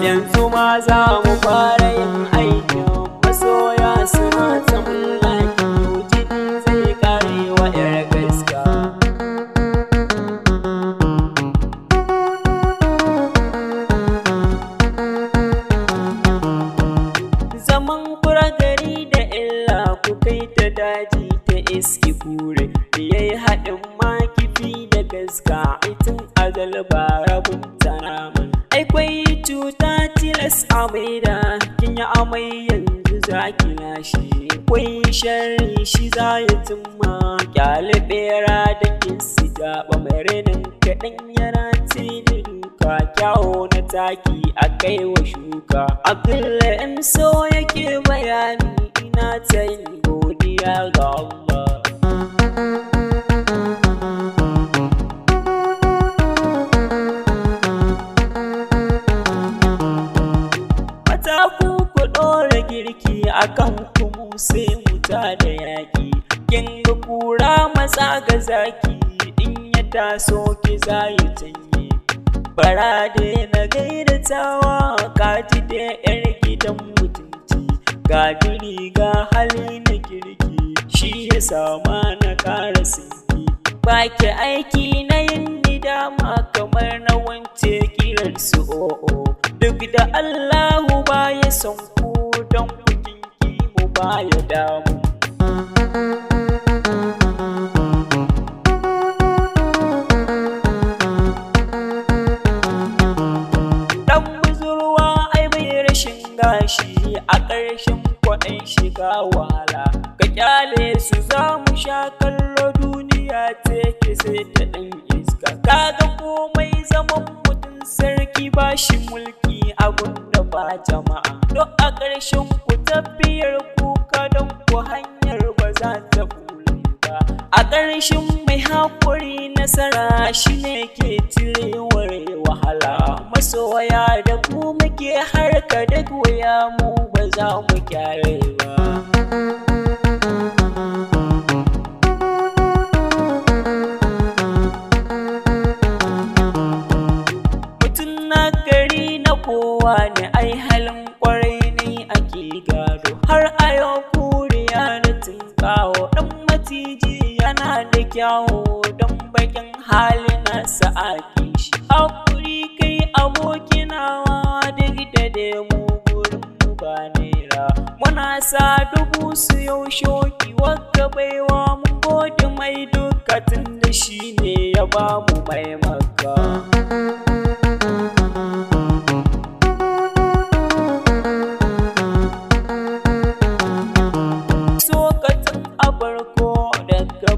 Yanzu ma za mu fara yin aikin masoya suna ta mulaki jini zai kare wa 'yar gaska. Zaman kura gari da illa ku kai ta daji ta iski kure yayi haɗin makifi da gaska itin azal ba rabin tanaman aikwai cuta tilas a maida kin yi amai yanzu za ki lashe kwai sharri shi za ya tumma kyale bera da kin si jaɓa mai renin kaɗan yana tini duka kyawo na taki a kai wa shuka Abdullahi so yake bayani ina ta yin godiya ga Allah. Girki akan kuma sai muta da yaƙi kin ga kura matsa ga zaki in ya taso ki zai canye bara da na gaida tawa kaji da yar gidan mutunci ga biri ga hali na kirki shi ya sama na ƙara sinki baki aiki na yin nidama kamar na wance kirar su o'o duk da Allahu ba ya son don kukin mu baya damu. Dan buzurwa ai bai rashin gashi a ƙarshen kwaɗin shiga wahala ka kyale su za mu sha kallo duniya take sai ta ɗan iska kaga komai zaman mutum sarki ba shi mulki abun da ba jama'a don a ƙarshen ku tafiyar kuka don ku hanyar ba za ta bule ba a ƙarshen mai haƙuri nasara shi ne ke tirewar wahala masoya da ku muke harka duk wuya mu ba za mu kyale ba. Kowa ne ai halin kwarai ne ake gado har a yau kuriya da tunkawo dan maciji yana da kyawo don bakin hali na sa'aki shi hakuri kai abokinawa duk da demu gurin mu ba naira muna sa dubu su yau shoki waka baiwa mun gode mai duka tun da shi ne ya bamu mai maka.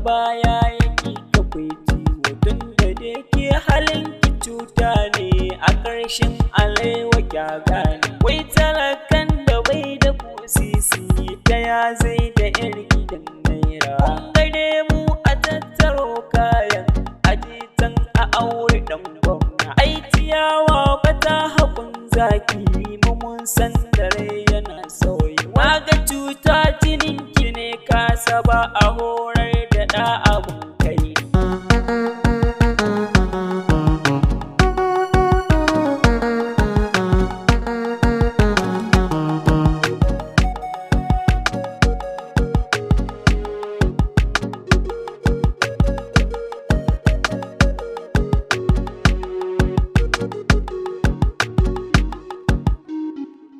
Baya yake kakwai ciwo tun da ke halin ki cuta ne a ƙarshen alaiwa kyaga ne wai talakan da bai da kusisi ta ya zai da yar gidan naira kun gade mu a tattaro kayan ajitan a aure dan gwamna ai ciyawa ba ta haƙun zaki mu mun san dare yana sauyi waga cuta jinin ki ne kasa ba a horar da